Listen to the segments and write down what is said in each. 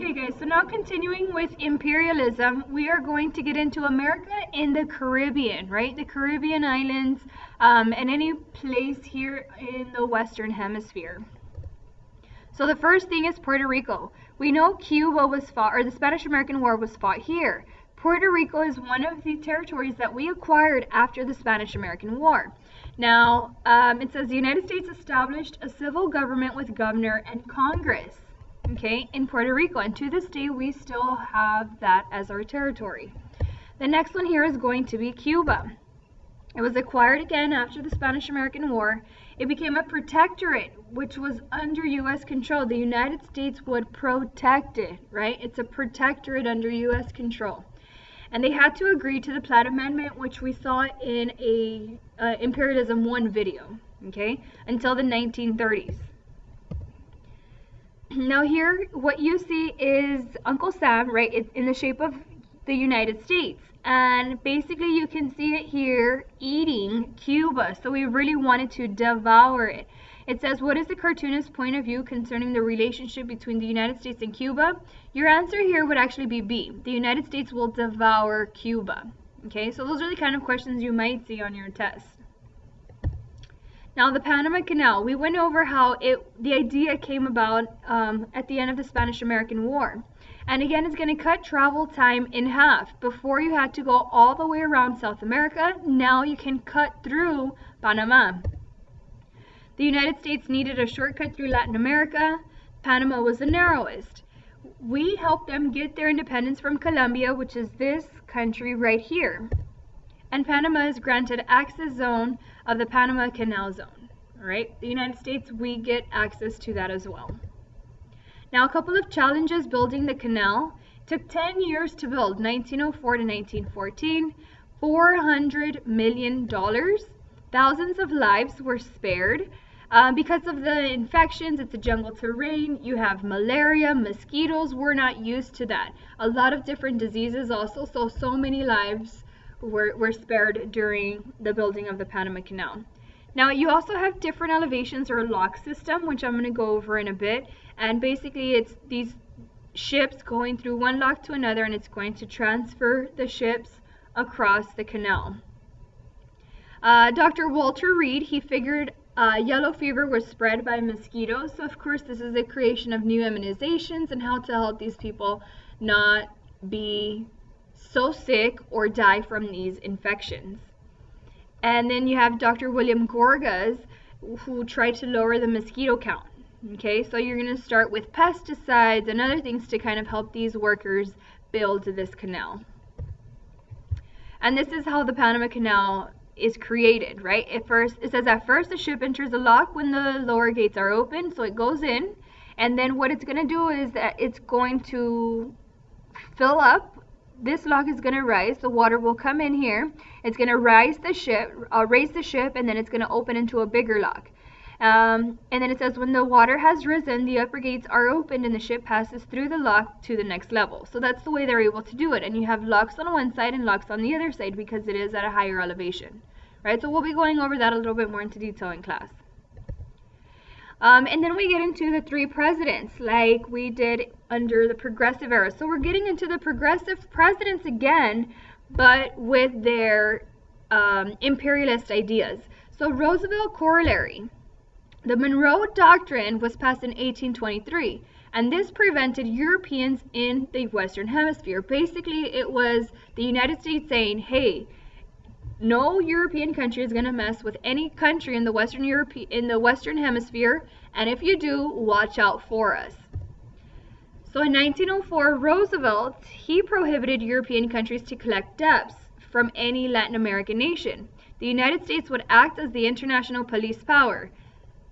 Okay guys, so now continuing with imperialism, we are going to get into America in the Caribbean, right? The Caribbean islands, and any place here in the Western Hemisphere. So the first thing is Puerto Rico. We know Cuba was fought, or the Spanish-American War was fought here. Puerto Rico is one of the territories that we acquired after the Spanish-American War. Now, it says the United States established a civil government with governor and Congress, okay, in Puerto Rico, and to this day we still have that as our territory. The next one here is going to be Cuba. It was acquired again after the Spanish-American War. It became a protectorate, which was under U.S. control. The United States would protect it, right? It's a protectorate under U.S. control. And they had to agree to the Platt Amendment, which we saw in a Imperialism 1 video, okay, until the 1930s. Now here, what you see is Uncle Sam, right? It's in the shape of the United States. And basically you can see it here eating Cuba. So we really wanted to devour it. It says, what is the cartoonist's point of view concerning the relationship between the United States and Cuba? Your answer here would actually be B. The United States will devour Cuba. Okay, so those are the kind of questions you might see on your test. Now the Panama Canal, we went over how the idea came about at the end of the Spanish-American War. And again, it's going to cut travel time in half. Before you had to go all the way around South America, now you can cut through Panama. The United States needed a shortcut through Latin America. Panama was the narrowest. We helped them get their independence from Colombia, which is this country right here. And Panama is granted access zone of the Panama Canal Zone. All right, the United States, we get access to that as well. Now, a couple of challenges building the canal. It took 10 years to build, 1904 to 1914, $400 million. Thousands of lives were spared. Because of the infections, it's a jungle terrain, you have malaria, mosquitoes, we're not used to that. A lot of different diseases also, so many lives were spared during the building of the Panama Canal. Now you also have different elevations or lock system, which I'm going to go over in a bit, and basically it's these ships going through one lock to another, and it's going to transfer the ships across the canal. Dr. Walter Reed, he figured yellow fever was spread by mosquitoes, so of course this is the creation of new immunizations and how to help these people not be so sick or die from these infections. And then you have Dr. William Gorgas, who tried to lower the mosquito count. Okay, so you're going to start with pesticides and other things to kind of help these workers build this canal. And this is how the Panama Canal is created, right? It says at first the ship enters the lock when the lower gates are open, so it goes in, and then what it's going to do is that it's going to fill up. This lock is going to rise, the water will come in here, it's going to raise the ship, and then it's going to open into a bigger lock. And then it says when the water has risen, the upper gates are opened and the ship passes through the lock to the next level. So that's the way they're able to do it. And you have locks on one side and locks on the other side because it is at a higher elevation, right? So we'll be going over that a little bit more into detail in class. And then we get into the three presidents like we did under the progressive era. So we're getting into the progressive presidents again, but with their imperialist ideas. So Roosevelt corollary. The Monroe Doctrine was passed in 1823, and this prevented Europeans in the Western Hemisphere. Basically, it was the United States saying, hey, no European country is going to mess with any country in the Western Hemisphere, and if you do, watch out for us. So in 1904, Roosevelt, he prohibited European countries to collect debts from any Latin American nation. The United States would act as the international police power,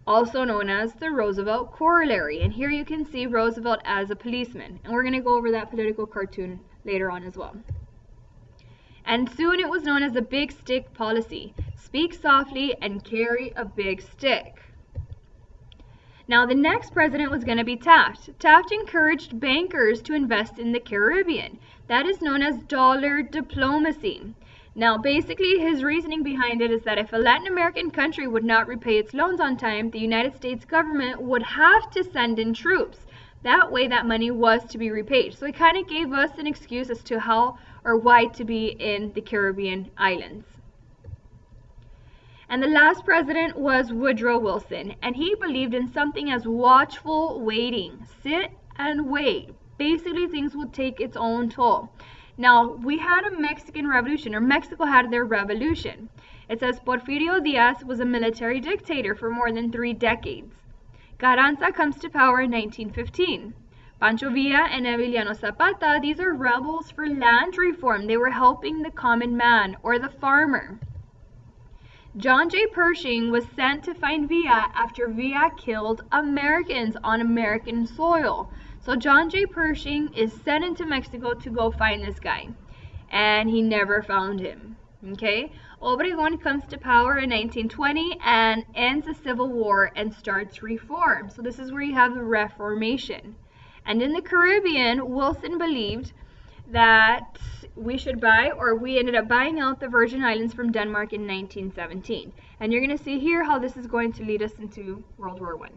also known as the Roosevelt corollary. And here you can see Roosevelt as a policeman. And we're going to go over that political cartoon later on as well. And soon it was known as the big stick policy. Speak softly and carry a big stick. Now the next president was going to be Taft. Taft encouraged bankers to invest in the Caribbean. That is known as dollar diplomacy. Now basically his reasoning behind it is that if a Latin American country would not repay its loans on time, the United States government would have to send in troops. That way that money was to be repaid. So it kind of gave us an excuse as to how or why to be in the Caribbean islands. And the last president was Woodrow Wilson, and he believed in something as watchful waiting. Sit and wait. Basically, things will take its own toll. Now, we had a Mexican revolution, or Mexico had their revolution. It says Porfirio Diaz was a military dictator for more than 3 decades. Carranza comes to power in 1915. Pancho Villa and Emiliano Zapata, these are rebels for land reform. They were helping the common man or the farmer. John J. Pershing was sent to find Villa after Villa killed Americans on American soil. So John J. Pershing is sent into Mexico to go find this guy, and he never found him. Okay, Obregón comes to power in 1920 and ends the Civil War and starts reform. So this is where you have the Reformation. And in the Caribbean, Wilson believed that we ended up buying out the Virgin Islands from Denmark in 1917. And you're going to see here how this is going to lead us into World War I.